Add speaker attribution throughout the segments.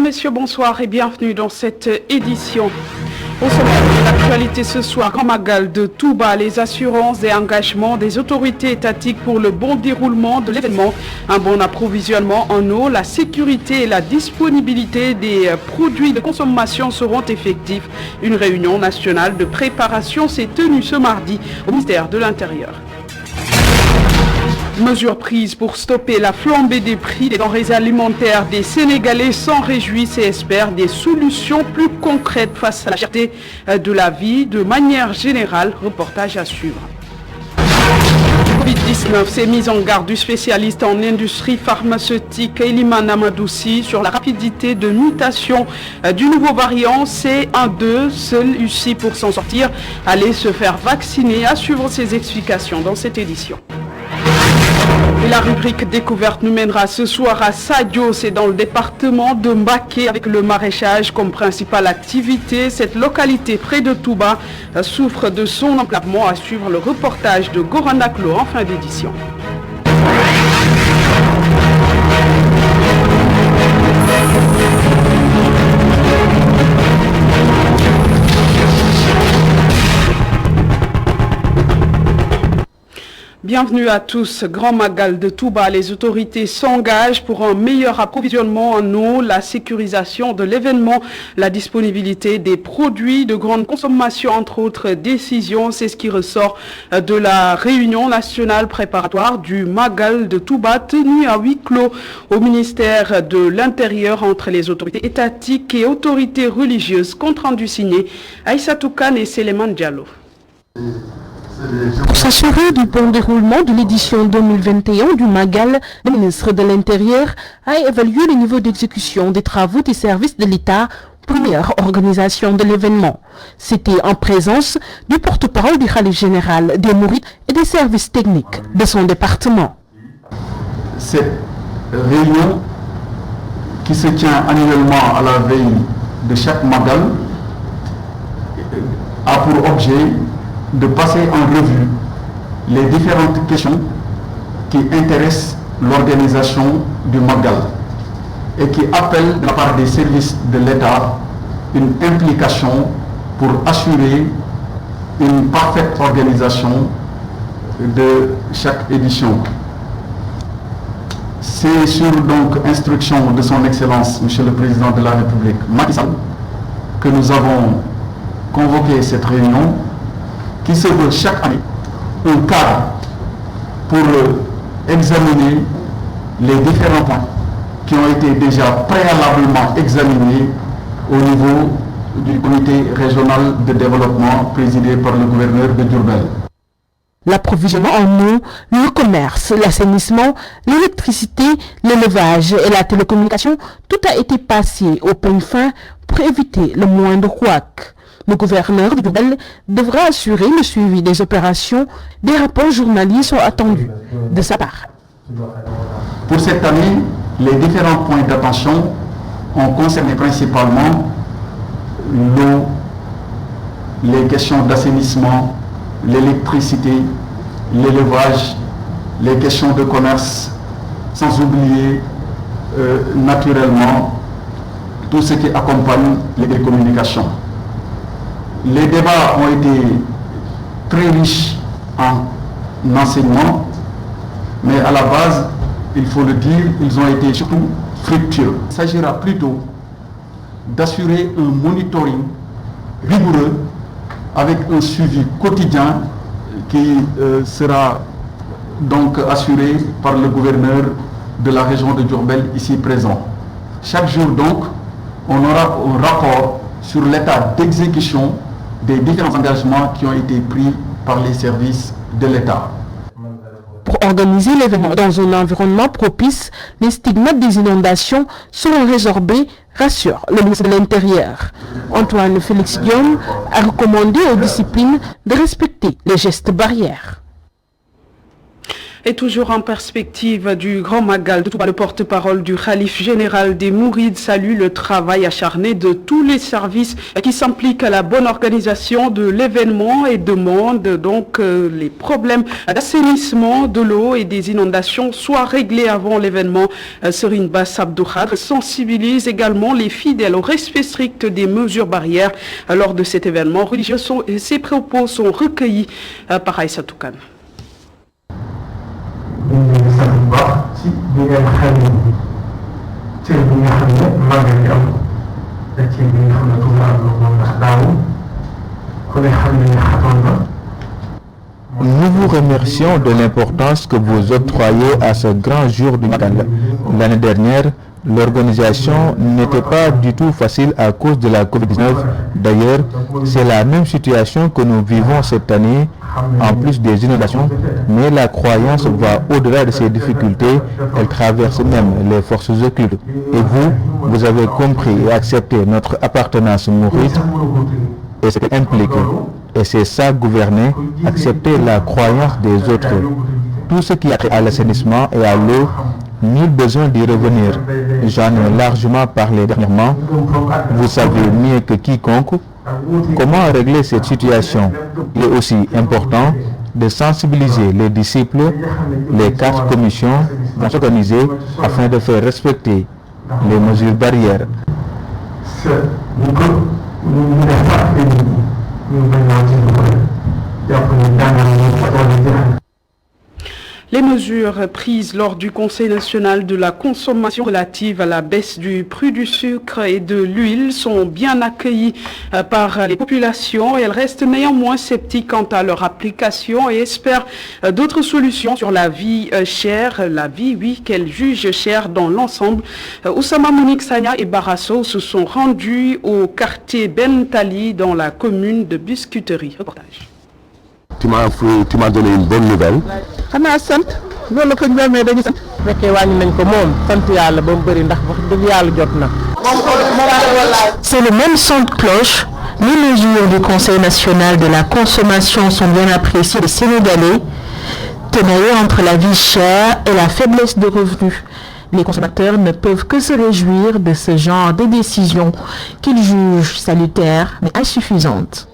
Speaker 1: Mesdames, Messieurs, bonsoir et bienvenue dans cette édition. Au sommaire de l'actualité ce soir, Grand Magal de Touba, les assurances et engagements des autorités étatiques pour le bon déroulement de l'événement, un bon approvisionnement en eau, la sécurité et la disponibilité des produits de consommation seront effectifs. Une réunion nationale de préparation s'est tenue ce mardi au ministère de l'Intérieur. Mesures prises pour stopper la flambée des prix des denrées alimentaires. Des Sénégalais s'en réjouissent et espèrent des solutions plus concrètes face à la cherté de la vie de manière générale. Reportage à suivre. Covid-19 s'est mise en garde du spécialiste en industrie pharmaceutique Eliman Amadoussi sur la rapidité de mutation du nouveau variant C12. Celui-ci, pour s'en sortir, allait se faire vacciner. À suivre ses explications dans cette édition. Et la rubrique découverte nous mènera ce soir à Sadio, c'est dans le département de Mbaké avec le maraîchage comme principale activité. Cette localité près de Touba souffre de son enclavement. À suivre le reportage de Goranaklo en fin d'édition. Bienvenue à tous. Grand Magal de Touba, les autorités s'engagent pour un meilleur approvisionnement en eau, la sécurisation de l'événement, la disponibilité des produits de grande consommation, entre autres décisions. C'est ce qui ressort de la réunion nationale préparatoire du Magal de Touba tenue à huis clos au ministère de l'Intérieur entre les autorités étatiques et autorités religieuses. Compte rendu signé Aïssatou Kane et Séléman Diallo.
Speaker 2: Pour s'assurer du bon déroulement de l'édition 2021 du Magal, le ministre de l'Intérieur a évalué le niveau d'exécution des travaux des services de l'État pour une meilleure organisation de l'événement. C'était en présence du porte-parole du Khalif général des Mourides et des services techniques de son département.
Speaker 3: Cette réunion qui se tient annuellement à la veille de chaque Magal a pour objet de passer en revue les différentes questions qui intéressent l'organisation du Magal et qui appellent de la part des services de l'État une implication pour assurer une parfaite organisation de chaque édition. C'est sur donc instruction de son Excellence, Monsieur le Président de la République, Macky Sall, que nous avons convoqué cette réunion qui se veut chaque année un cadre pour examiner les différents points qui ont été déjà préalablement examinés au niveau du comité régional de développement présidé par le gouverneur de Diourbel.
Speaker 2: L'approvisionnement en eau, le commerce, l'assainissement, l'électricité, l'élevage et la télécommunication, tout a été passé au peigne fin pour éviter le moindre couac. Le gouverneur de Diourbel devra assurer le suivi des opérations. Des rapports journaliers sont attendus de sa part.
Speaker 3: Pour cette année, les différents points d'attention ont concerné principalement l'eau, les questions d'assainissement, l'électricité, l'élevage, les questions de commerce, sans oublier naturellement tout ce qui accompagne les télécommunications. Les débats ont été très riches en enseignement, mais à la base, il faut le dire, ils ont été surtout fructueux. Il s'agira plutôt d'assurer un monitoring rigoureux avec un suivi quotidien qui sera donc assuré par le gouverneur de la région de Diourbel ici présent. Chaque jour donc, on aura un rapport sur l'état d'exécution des différents engagements qui ont été pris par les services de l'État.
Speaker 2: Pour organiser l'événement dans un environnement propice, les stigmates des inondations seront résorbés, rassure le ministre de l'Intérieur. Antoine Félix Diom a recommandé aux disciplines de respecter les gestes barrières.
Speaker 1: Et toujours en perspective du Grand Magal de Touba, le porte-parole du Khalife général des Mourides salue le travail acharné de tous les services qui s'impliquent à la bonne organisation de l'événement et demande donc les problèmes d'assainissement de l'eau et des inondations soient réglés avant l'événement. Serine Bass Abdou Khadr sensibilise également les fidèles au respect strict des mesures barrières lors de cet événement religieux. Ces propos sont recueillis par Aïssa Toukan.
Speaker 4: Nous vous remercions de l'importance que vous octroyez à ce grand jour du Magal. L'année dernière, l'organisation n'était pas du tout facile à cause de la Covid-19. D'ailleurs, c'est la même situation que nous vivons cette année, en plus des inondations, mais la croyance va au-delà de ces difficultés, elle traverse même les forces occultes. Et vous avez compris et accepté notre appartenance mouride et ce qu'elle implique. Et c'est ça gouverner, accepter la croyance des autres. Tout ce qui a trait à l'assainissement et à l'eau, nul besoin d'y revenir. J'en ai largement parlé dernièrement. Vous savez mieux que quiconque comment régler cette situation. Il est aussi important de sensibiliser les disciples. Les 4 commissions vont s'organiser afin de faire respecter les mesures barrières.
Speaker 1: Les mesures prises lors du Conseil national de la consommation relative à la baisse du prix du sucre et de l'huile sont bien accueillies par les populations et elles restent néanmoins sceptiques quant à leur application et espèrent d'autres solutions sur la vie chère, qu'elles jugent chère dans l'ensemble. Oussama Monique Sagna et Barasso se sont rendus au quartier Ben Tali dans la commune de Biscuiterie. Reportage.
Speaker 5: Tu m'as donné une bonne nouvelle.
Speaker 2: C'est le même son de cloche. Les mesures du Conseil national de la consommation sont bien appréciées des Sénégalais, tenaillés entre la vie chère et la faiblesse de revenus. Les consommateurs ne peuvent que se réjouir de ce genre de décisions qu'ils jugent salutaires mais insuffisantes.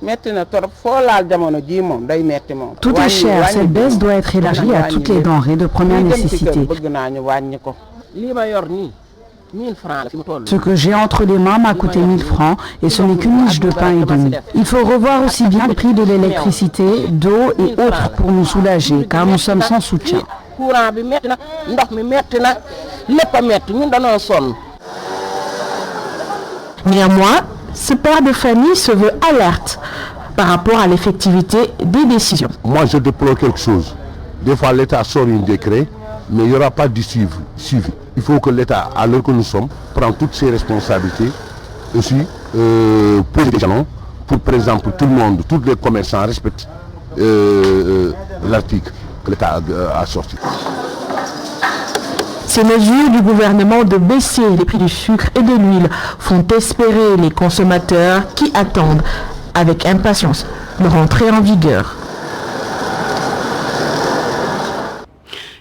Speaker 2: Tout est cher, cette baisse doit être élargie à toutes les denrées de première nécessité. Ce que j'ai entre les mains m'a coûté 1000 francs et ce n'est qu'une miche de pain et demi. Il faut revoir aussi bien le prix de l'électricité, d'eau et autres pour nous soulager car nous sommes sans soutien. Néanmoins, ce père de famille se veut alerte par rapport à l'effectivité des décisions.
Speaker 5: Moi, je déplore quelque chose. Des fois, l'État sort un décret, mais il n'y aura pas de suivi. Il faut que l'État, à l'heure que nous sommes, prenne toutes ses responsabilités, aussi poser des jalons pour, par exemple, tout le monde, tous les commerçants respectent l'article que l'État a sorti.
Speaker 2: Ces mesures du gouvernement de baisser les prix du sucre et de l'huile font espérer les consommateurs qui attendent avec impatience leur entrée en vigueur.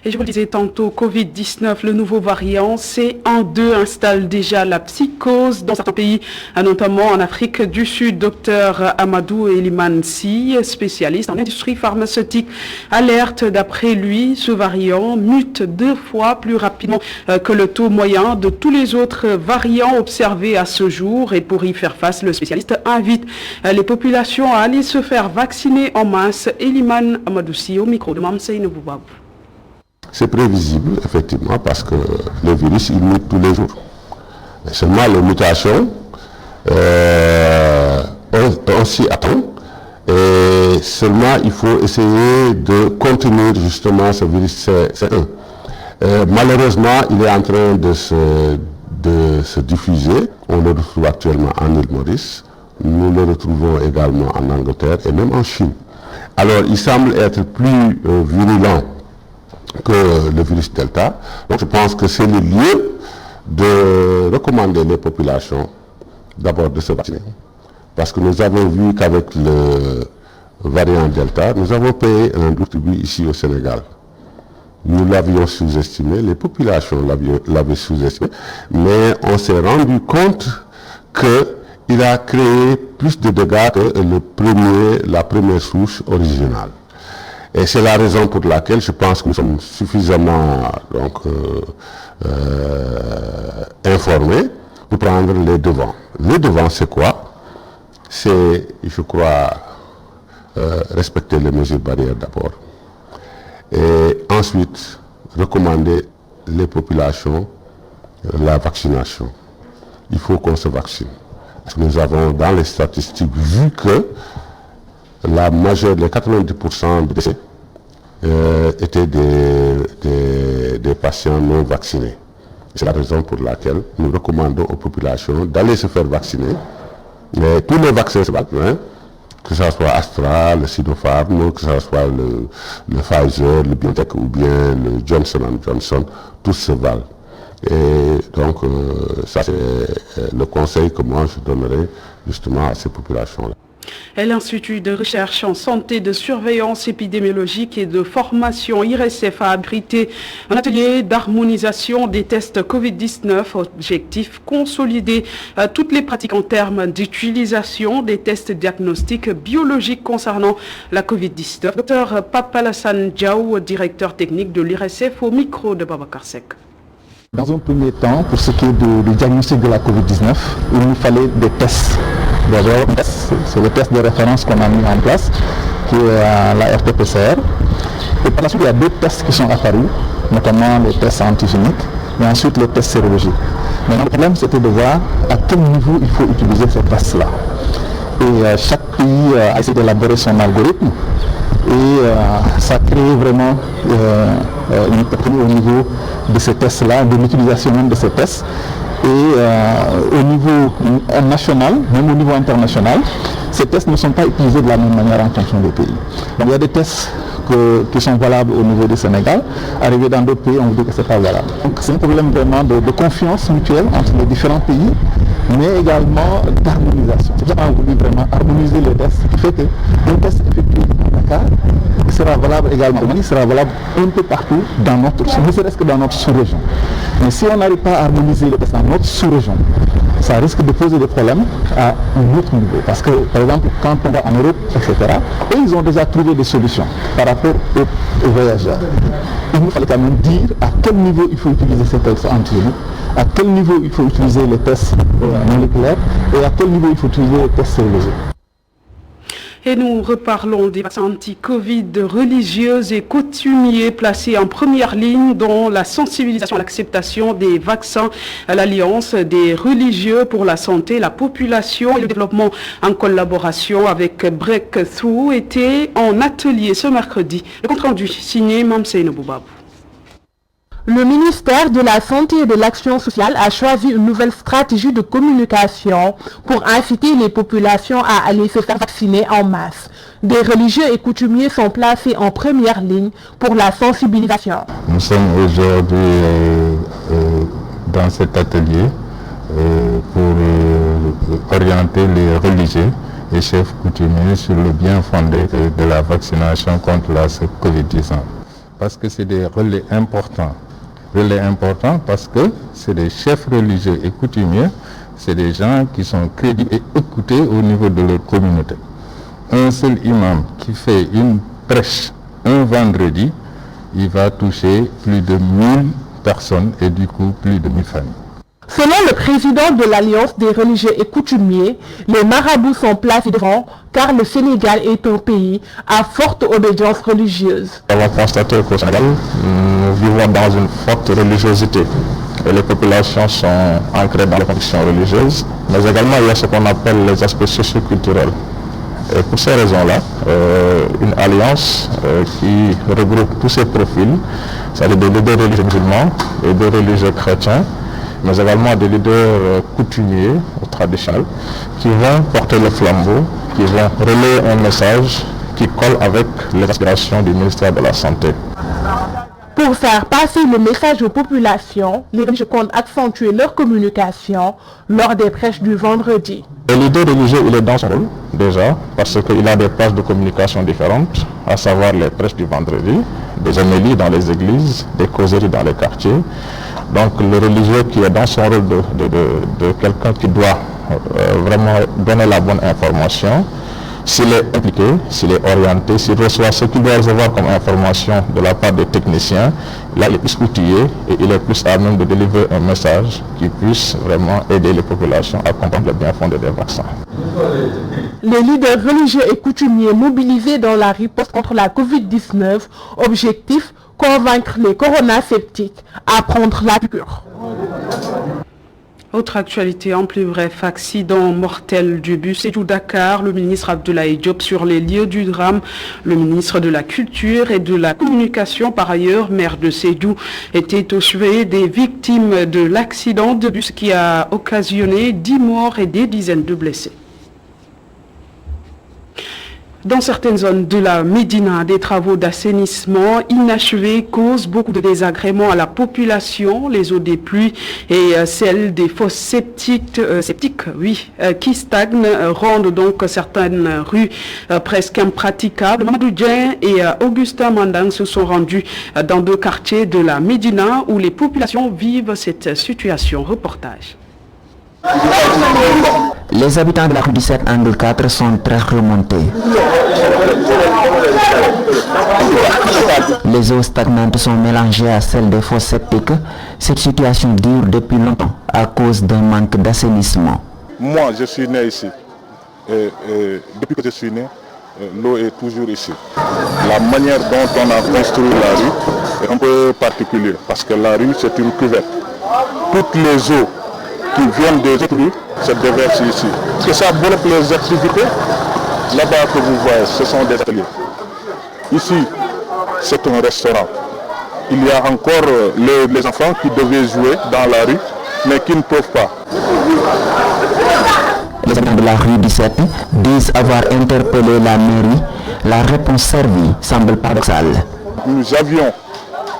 Speaker 1: Et je vous le disais tantôt, Covid-19, le nouveau variant C1.2 installe déjà la psychose dans certains pays, notamment en Afrique du Sud. Docteur Amadou Elimansi, spécialiste en industrie pharmaceutique, alerte d'après lui, ce variant mute 2 fois plus rapidement que le taux moyen de tous les autres variants observés à ce jour. Et pour y faire face, le spécialiste invite les populations à aller se faire vacciner en masse. Eliman Amadoussi au micro de Mamsei Neboubab.
Speaker 5: C'est prévisible, effectivement, parce que le virus, il mute tous les jours. Et seulement les mutations, on s'y attend. Et seulement, il faut essayer de contenir justement ce virus C1. Malheureusement, il est en train de se diffuser. On le retrouve actuellement en île Maurice. Nous le retrouvons également en Angleterre et même en Chine. Alors, il semble être plus virulent que le virus Delta. Donc je pense que c'est le lieu de recommander les populations d'abord de se vacciner. Parce que nous avons vu qu'avec le variant Delta, nous avons payé un lourd tribut ici au Sénégal. nous l'avions sous-estimé, les populations l'avaient sous-estimé, mais on s'est rendu compte qu'il a créé plus de dégâts que la première souche originale. Et c'est la raison pour laquelle je pense que nous sommes suffisamment informés pour prendre les devants. Les devants, c'est quoi? C'est, je crois, respecter les mesures barrières d'abord. Et ensuite, recommander les populations la vaccination. Il faut qu'on se vaccine. Parce que nous avons dans les statistiques vu que la majeure, les 90% des décès étaient des patients non vaccinés. C'est la raison pour laquelle nous recommandons aux populations d'aller se faire vacciner. Mais tous les vaccins se vaccinent, que ce soit Astra, le Sinopharm, que ce soit le Pfizer, le BioNTech ou bien le Johnson & Johnson, tous se valent. Et donc, ça c'est le conseil que moi je donnerai justement à ces populations-là.
Speaker 1: L'Institut de recherche en santé, de surveillance épidémiologique et de formation IRSF a abrité un atelier d'harmonisation des tests Covid-19. Objectif, consolider toutes les pratiques en termes d'utilisation des tests diagnostiques biologiques concernant la Covid-19. Dr Papalassane Diaw, directeur technique de l'IRSF, au micro de Babacar Seck.
Speaker 6: Dans un premier temps, pour ce qui est du diagnostic de la Covid-19, il nous fallait des tests. D'abord, c'est le test de référence qu'on a mis en place, qui est la RT-PCR. Et par la suite, il y a d'autres tests qui sont apparus, notamment les tests antigéniques, et ensuite les tests sérologiques. Maintenant, le problème, c'était de voir à quel niveau il faut utiliser ces tests-là. Et chaque pays a essayé d'élaborer son algorithme. Et ça crée vraiment une hypertonie au niveau de ces tests-là, de l'utilisation même de ces tests. Et au niveau national, même au niveau international, ces tests ne sont pas utilisés de la même manière en fonction des pays. Donc il y a des tests qui sont valables au niveau du Sénégal. Arrivé dans d'autres pays, on vous dit que ce n'est pas valable. Donc c'est un problème vraiment de confiance mutuelle entre les différents pays, mais également d'harmonisation. C'est ça qu'on a voulu vraiment harmoniser les tests, ce qui fait qu'un test effectué à Dakar sera valable également au Mali, sera valable un peu partout dans notre, ne serait-ce que dans notre sous-région. Mais si on n'arrive pas à harmoniser les tests dans notre sous-région, ça risque de poser des problèmes à un autre niveau. Parce que, par exemple, quand on va en Europe, etc., eux, ils ont déjà trouvé des solutions par rapport aux voyageurs. Il nous fallait quand même dire à quel niveau il faut utiliser ces tests antigéniques, à quel niveau il faut utiliser les tests moléculaires et à quel niveau il faut utiliser les tests sérologiques.
Speaker 1: Et nous reparlons des vaccins anti-Covid religieuses et coutumiers placés en première ligne dans la sensibilisation à l'acceptation des vaccins à l'Alliance des religieux pour la santé, la population et le développement en collaboration avec Breakthrough était en atelier ce mercredi. Le compte rendu signé Mamseyno Boubabou.
Speaker 2: Le ministère de la Santé et de l'Action sociale a choisi une nouvelle stratégie de communication pour inciter les populations à aller se faire vacciner en masse. Des religieux et coutumiers sont placés en première ligne pour la sensibilisation.
Speaker 7: Nous sommes aujourd'hui dans cet atelier pour orienter les religieux et chefs coutumiers sur le bien fondé de la vaccination contre la Covid-19. Parce que c'est des relais importants. Relais important parce que c'est des chefs religieux et coutumiers, c'est des gens qui sont crédibles et écoutés au niveau de leur communauté. Un seul imam qui fait une prêche un vendredi, il va toucher plus de 1000 personnes et du coup plus de 1000 familles.
Speaker 2: Selon le président de l'Alliance des religieux et coutumiers, les marabouts sont placés devant car le Sénégal est un pays à forte obédience religieuse.
Speaker 6: On va constater qu'au Sénégal, nous vivons dans une forte religiosité. Et les populations sont ancrées dans les convictions religieuses, mais également il y a ce qu'on appelle les aspects socio-culturels. Et pour ces raisons-là, une alliance qui regroupe tous ces profils, c'est-à-dire des leaders religieux musulmans et des religieux chrétiens, mais également des leaders coutumiers ou traditionnels qui vont porter le flambeau, qui vont relayer un message qui colle avec les aspirations du ministère de la Santé.
Speaker 2: Pour faire passer le message aux populations, les religieux comptent accentuer leur communication lors des prêches du vendredi.
Speaker 6: Le leader religieux, il est dans son rôle déjà, parce qu'il a des places de communication différentes, à savoir les prêches du vendredi,
Speaker 7: des homélies dans les églises, des causeries dans les quartiers. Donc le religieux qui est dans son rôle de quelqu'un qui doit vraiment donner la bonne information, s'il est impliqué, s'il est orienté, s'il reçoit ce qu'il doit recevoir comme information de la part des techniciens, là il est plus outillé et il est plus à même de délivrer un message qui puisse vraiment aider les populations à comprendre le bien fondé des vaccins.
Speaker 2: Les leaders religieux et coutumiers mobilisés dans la riposte contre la Covid-19, objectif, convaincre les coronasceptiques à prendre la cure.
Speaker 1: Autre actualité en plus bref, accident mortel du bus Sédhiou-Dakar, le ministre Abdoulaye Diop sur les lieux du drame, le ministre de la Culture et de la Communication, par ailleurs maire de Sédhiou, était au chevet des victimes de l'accident de bus qui a occasionné 10 morts et des dizaines de blessés. Dans certaines zones de la Médina, des travaux d'assainissement inachevés causent beaucoup de désagréments à la population. Les eaux des pluies et celles des fosses septiques, qui stagnent rendent donc certaines rues presque impraticables. Mamadou Dieng et Augustin Mandang se sont rendus dans 2 quartiers de la Médina où les populations vivent cette situation. Reportage.
Speaker 8: Les habitants de la rue 17 angle 4 sont très remontés. Les eaux stagnantes sont mélangées à celles des fosses septiques. Cette situation dure depuis longtemps à cause d'un manque d'assainissement.
Speaker 9: Moi, je suis né ici. Depuis que je suis né, l'eau est toujours ici. La manière dont on a construit la rue est un peu particulière parce que la rue, c'est une cuvette. Toutes les eaux qui viennent des autres rues se déversent ici. Parce que ça bloque les activités. Là-bas que vous voyez, ce sont des ateliers. Ici, c'est un restaurant. Il y a encore les enfants qui devaient jouer dans la rue, mais qui ne peuvent pas.
Speaker 8: Les habitants de la rue 17 disent avoir interpellé la mairie. La réponse servie semble paradoxale.
Speaker 9: Nous avions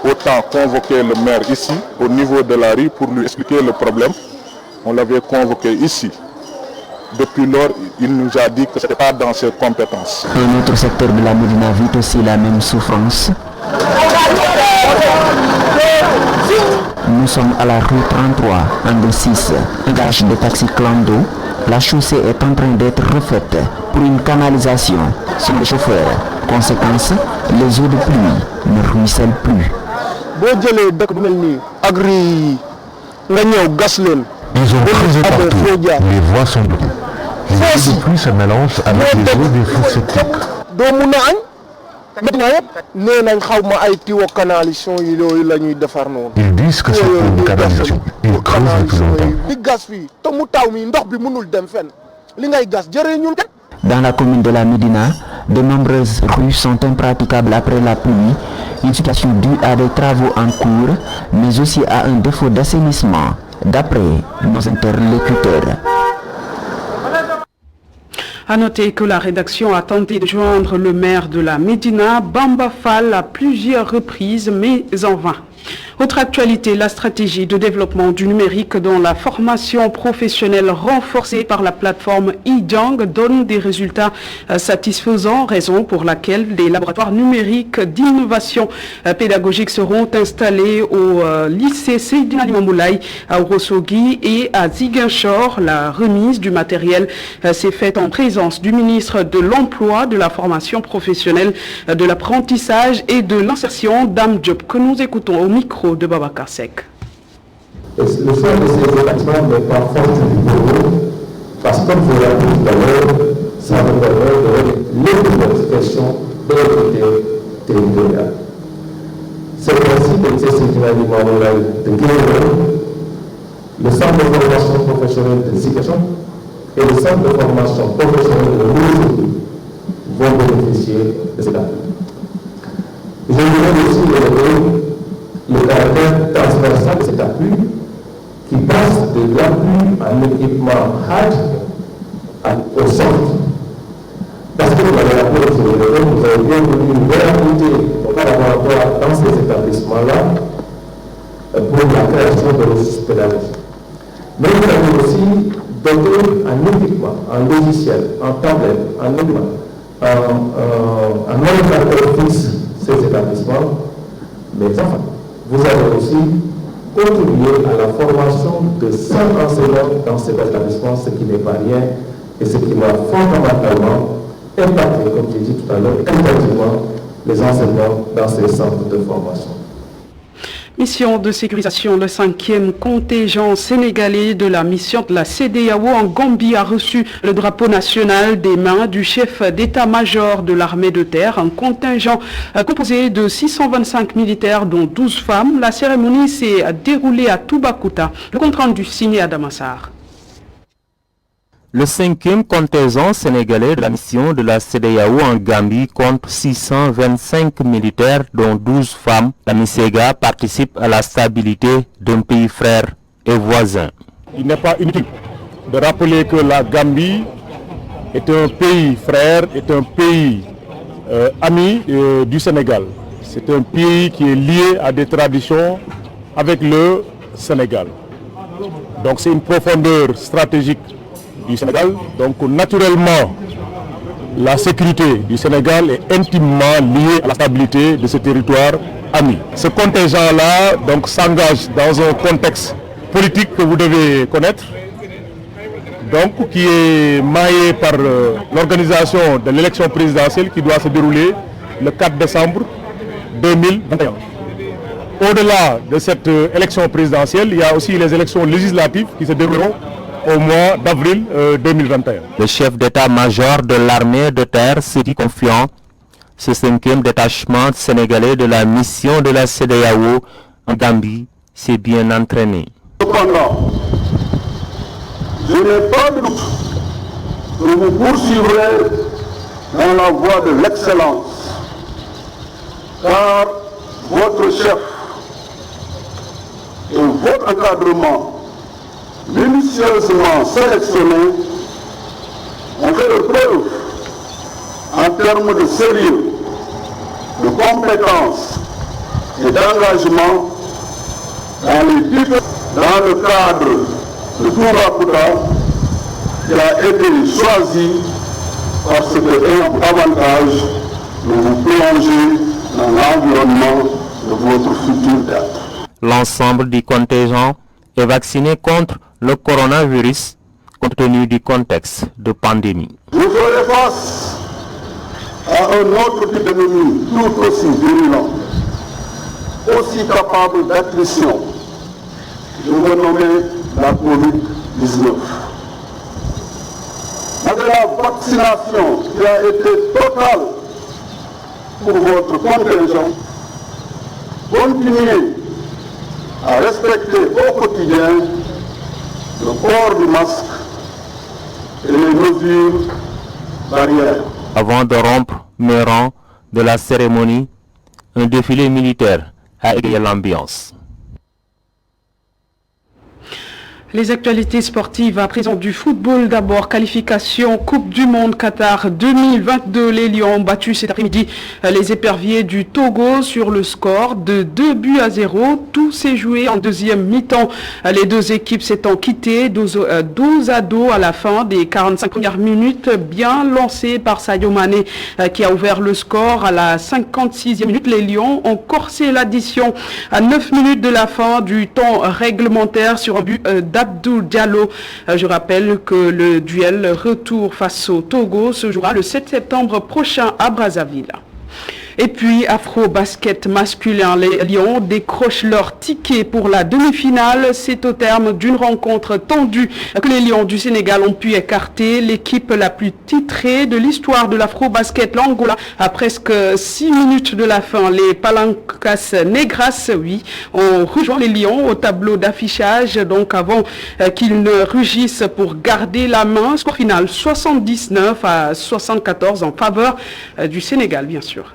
Speaker 9: autant convoqué le maire ici, au niveau de la rue, pour lui expliquer le problème. On l'avait convoqué ici. Depuis lors, il nous a dit que ce n'était pas dans ses compétences.
Speaker 8: Un autre secteur de la Médina vit aussi la même souffrance. Nous sommes à la rue 33, angle 6, un garage de taxi clando. La chaussée est en train d'être refaite pour une canalisation sur les chauffeurs. Conséquence, les eaux de pluie ne ruissellent plus.
Speaker 10: Ils ont creusé partout, les voies sont bleues. Les eaux de pluie se mélangent avec les eaux des fosses septiques. Ils disent que c'est pour une canalisation. Ils creusent depuis longtemps.
Speaker 8: Dans la commune de la Médina, de nombreuses rues sont impraticables après la pluie, une situation due à des travaux en cours, mais aussi à un défaut d'assainissement, d'après nos interlocuteurs.
Speaker 1: À noter que la rédaction a tenté de joindre le maire de la Médina, Bamba Fall, à plusieurs reprises, mais en vain. Autre actualité, la stratégie de développement du numérique dont la formation professionnelle renforcée par la plateforme eJang donne des résultats satisfaisants, raison pour laquelle des laboratoires numériques d'innovation pédagogique seront installés au lycée Seydina Limamou Laye à Ourossogui et à Ziguinchor. La remise du matériel s'est faite en présence du ministre de l'Emploi, de la formation professionnelle, de l'apprentissage et de l'insertion, Dame Diop, que nous écoutons au micro de Babacar Seck.
Speaker 11: Le choix de ces établissements n'est pas forcément du bureau, parce que comme vous l'avez dit tout à l'heure, ça nous permet de l'expression de l'autorité territoriale. C'est ainsi que le lycée Seydina Limamou Laye de Guéréo, le centre de formation professionnelle de Ziguinchor et le centre de formation professionnelle de Ourossogui vont bénéficier de cet appui. Je voudrais aussi évoquer le caractère transversal de cet appui qui passe de l'appui en équipement hard au centre. Parce que vous avez rappelé, vous avez bien connu une réalité par rapport dans ces établissements-là pour la création de ressources pédagogiques. Mais vous avez aussi doté en équipement, en logiciel, en tablette, en équipement, en ordinateur fixe ces établissements Mais enfin, vous avez aussi contribué à la formation de 5 enseignants dans cet établissement, ce qui n'est pas rien et ce qui va fondamentalement impacter, comme j'ai dit tout à l'heure, qualitativement les enseignants dans ces centres de formation.
Speaker 1: Mission de sécurisation, le 5e contingent sénégalais de la mission de la CEDEAO en Gambie a reçu le drapeau national des mains du chef d'état-major de l'armée de terre, un contingent composé de 625 militaires dont 12 femmes. La cérémonie s'est déroulée à Toubacouta. Le compte rendu signé à Damassar.
Speaker 12: Le 5e contingent sénégalais de la mission de la CEDEAO en Gambie compte 625 militaires dont 12 femmes. La MISEGA participe à la stabilité d'un pays frère et voisin.
Speaker 13: Il n'est pas inutile de rappeler que la Gambie est un pays frère, est un pays ami du Sénégal. C'est un pays qui est lié à des traditions avec le Sénégal. Donc c'est une profondeur stratégique du Sénégal. Donc naturellement, la sécurité du Sénégal est intimement liée à la stabilité de ce territoire ami. Ce contingent-là donc s'engage dans un contexte politique que vous devez connaître, donc qui est maillé par l'organisation de l'élection présidentielle qui doit se dérouler le 4 décembre 2021. Au-delà de cette élection présidentielle, il y a aussi les élections législatives qui se dérouleront au mois d'avril 2021.
Speaker 12: Le chef d'état-major de l'armée de terre se dit confiant. Ce 5e détachement sénégalais de la mission de la CEDEAO en Gambie s'est bien entraîné.
Speaker 14: Cependant, je n'ai pas de doute que vous poursuivrez dans la voie de l'excellence, car votre chef et votre encadrement minutieusement sélectionnés ont fait leur preuve en termes de sérieux, de compétences et d'engagement dans le cadre de Toubacouta qui a été choisi parce que un avantage de vous plonger dans l'environnement de votre futur théâtre.
Speaker 12: L'ensemble du contingent est vacciné contre le coronavirus compte tenu du contexte de pandémie.
Speaker 14: Vous ferez face à un autre type d'ennemi tout aussi virulent, aussi capable d'attrition. Je vais nommer la COVID-19. Avec la vaccination qui a été totale pour votre contingent, continuez à respecter au quotidien le port du masque et les mesures barrières.
Speaker 12: Avant de rompre mes rangs de la cérémonie, un défilé militaire a égayé l'ambiance.
Speaker 1: Les actualités sportives à présent du football. D'abord, qualification Coupe du Monde Qatar 2022. Les Lions ont battu cet après-midi les éperviers du Togo sur le score de 2-0. Tout s'est joué en deuxième mi-temps. Les deux équipes s'étant quittées 12 à 2 à la fin des 45 premières minutes. Bien lancé par Sadio Mané qui a ouvert le score à la 56e minute. Les Lions ont corsé l'addition à 9 minutes de la fin du temps réglementaire sur un but d'Abdou Diallo. Je rappelle que le duel retour face au Togo se jouera le 7 septembre prochain à Brazzaville. Et puis, Afro-Basket masculin, les Lions décrochent leur ticket pour la demi-finale. C'est au terme d'une rencontre tendue que les Lions du Sénégal ont pu écarter l'équipe la plus titrée de l'histoire de l'Afro-Basket, l'Angola. À presque 6 minutes de la fin, les Palancas Negras, ont rejoint les Lions au tableau d'affichage, donc avant qu'ils ne rugissent pour garder la main. Score final 79 à 74 en faveur du Sénégal, bien sûr.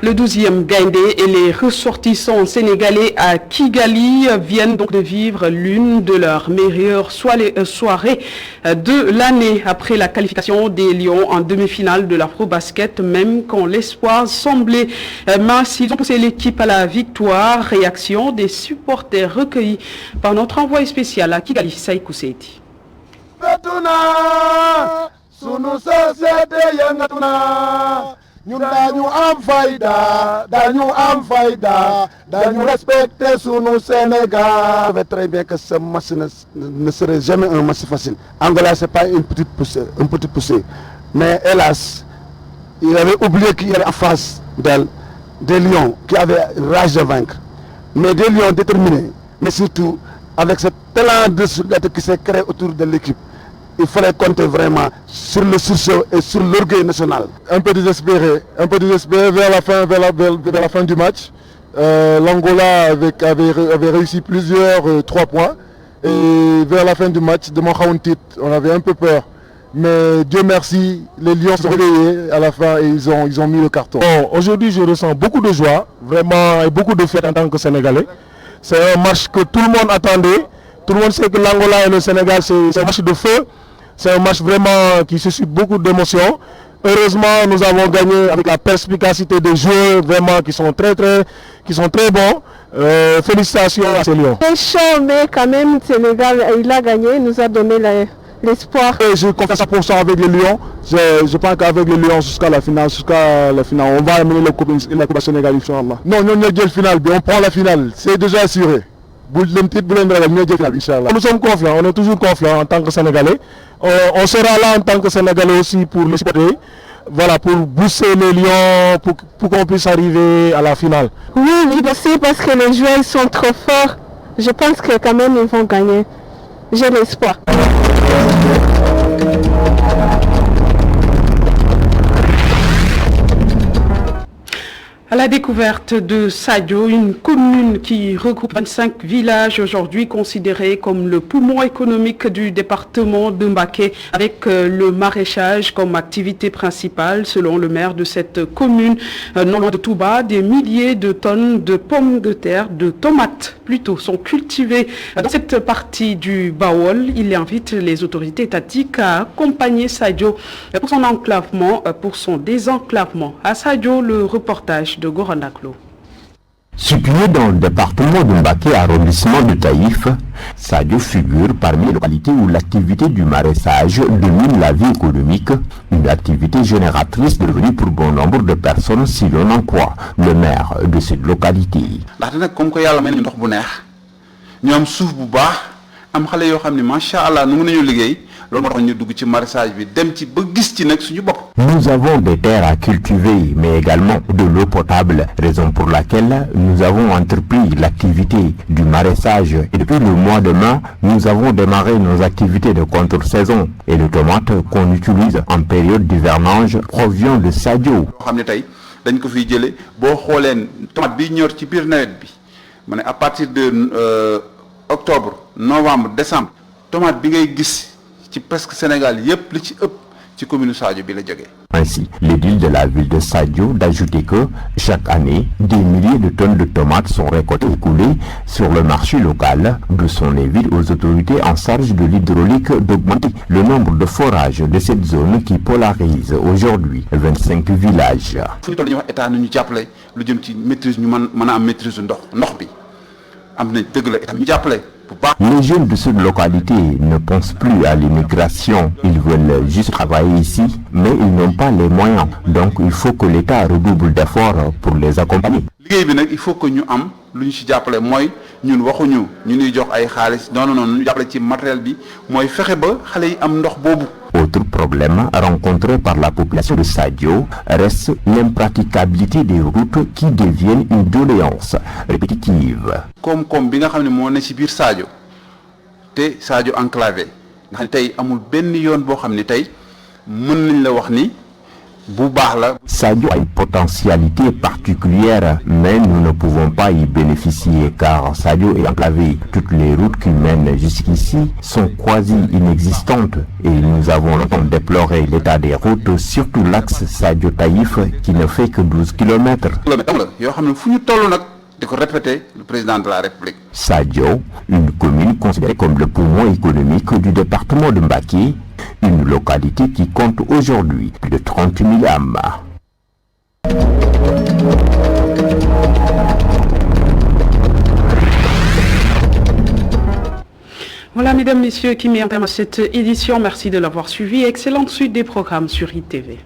Speaker 1: Le 12e Gaindé et les ressortissants sénégalais à Kigali viennent donc de vivre l'une de leurs meilleures soirées de l'année après la qualification des Lions en demi-finale de l'Afro-Basket. Même quand l'espoir semblait mince, ils ont poussé l'équipe à la victoire. Réaction des supporters recueillis par notre envoyé spécial à Kigali, Saïkou Seyti.
Speaker 15: ñun dañu am fayda dañu respecter sunu Sénégal. Je savais très bien que ce match ne serait jamais un match facile. Angola c'est pas une petite poussée, mais hélas il avait oublié qu'il y avait en face d'elle des lions qui avaient rage de vaincre, mais des lions déterminés, mais surtout avec ce talent de solidarité qui s'est créé autour de l'équipe. Il fallait compter vraiment sur le sursaut et sur l'orgueil national.
Speaker 13: Un peu désespéré vers la fin du match. L'Angola avait réussi plusieurs 3 points. Et vers la fin du match, de mon titre, on avait un peu peur. Mais Dieu merci, les Lions se sont réveillés à la fin et ils ont mis le carton. Bon, aujourd'hui, je ressens beaucoup de joie, vraiment, et beaucoup de fierté en tant que Sénégalais. C'est un match que tout le monde attendait. Tout le monde sait que l'Angola et le Sénégal, c'est un match de feu. C'est un match vraiment qui suscite beaucoup d'émotions. Heureusement, nous avons gagné avec la perspicacité des joueurs vraiment qui sont très bons. Félicitations à ces Lions.
Speaker 16: C'est chaud, mais quand même, le Sénégal, il a gagné, il nous a donné l'espoir.
Speaker 13: Je confie 100% avec les Lions. Je pense qu'avec les Lions jusqu'à la finale, on va amener la Coupe Sénégal, Inch'Allah. Non, on finale, on prend la finale, c'est déjà assuré. Nous sommes confiants, on est toujours confiants en tant que Sénégalais. On sera là en tant que Sénégalais aussi pour les supporter, voilà, pour booster les Lions, pour qu'on puisse arriver à la finale.
Speaker 16: Oui, aussi parce que les joueurs sont trop forts. Je pense que quand même ils vont gagner. J'ai l'espoir.
Speaker 1: À la découverte de Sadio, une commune qui regroupe 25 villages aujourd'hui considérés comme le poumon économique du département de Mbacké, avec le maraîchage comme activité principale. Selon le maire de cette commune, non loin de Touba, des milliers de tonnes de pommes de terre, de tomates plutôt, sont cultivées dans cette partie du Baol. Il invite les autorités étatiques à accompagner Sadio pour son enclavement, pour son désenclavement. À Sadio, le reportage de Goranaklo.
Speaker 17: Situé dans le département de Mbacké, arrondissement de Taïf, Sadio figure parmi les localités où l'activité du maraîchage domine la vie économique, une activité génératrice de revenus pour bon nombre de personnes si l'on en croit le maire de cette localité. Nous avons des terres à cultiver, mais également de l'eau potable, raison pour laquelle nous avons entrepris l'activité du maraîchage. Et depuis le mois de mai, nous avons démarré nos activités de contre-saison. Et les tomates qu'on utilise en période d'hivernage provient de Sadio.
Speaker 18: À partir de octobre, novembre, décembre, tomate bi ngay gis ci presque Sénégal yépp li ci ëpp ci commune Sadio bi la jógee.
Speaker 17: Ainsi, l'édile de la ville de Sadio d'ajouter que chaque année, des milliers de tonnes de tomates sont récoltées et coulées sur le marché local, de son invite aux autorités en charge de l'hydraulique d'augmenter le nombre de forages de cette zone qui polarise aujourd'hui 25 villages.
Speaker 18: fu ñu toll ñu wax état ñu jàppale lu jëm ci maîtrise ñu mën a am maîtrise ndox bi am nañ dëgg la état ñu jàppale.
Speaker 17: Les jeunes de cette localité ne pensent plus à l'immigration. Ils veulent juste travailler ici, mais ils n'ont pas les moyens. Donc il faut que l'État redouble d'efforts pour les accompagner.
Speaker 18: Il faut que nous am lu ñu ci jàppale mooy ñun waxuñu ñu ñuy jox ay xaalis non ñu jàppale ci matériel bi mooy fexe ba xale yi am ndox boobu.
Speaker 17: Autre problème rencontré par la population de Sadio reste l'impraticabilité des routes qui deviennent une doléance répétitive.
Speaker 18: Comme bi nga xam ne moo ne ci biir Sadio te Sadio enclavé nga xam ne tey amul benn yoon boo xam ne tey mën nañ la wax ni bu baax la.
Speaker 17: Sadio a une potentialité particulière, mais nous ne pouvons pas y bénéficier car Sadio est enclavé. Toutes les routes qui mènent jusqu'ici sont quasi inexistantes et nous avons longtemps déploré l'état des routes, surtout l'axe Sadio-Taïf qui ne fait que 12 km.
Speaker 18: Le président de la République.
Speaker 17: Sadio, une commune considérée comme le poumon économique du département de Mbacké, une localité qui compte aujourd'hui plus de 30 000 âmes.
Speaker 1: Voilà, mesdames, messieurs, qui met en terme à cette édition. Merci de l'avoir suivi. Excellente suite des programmes sur ITV.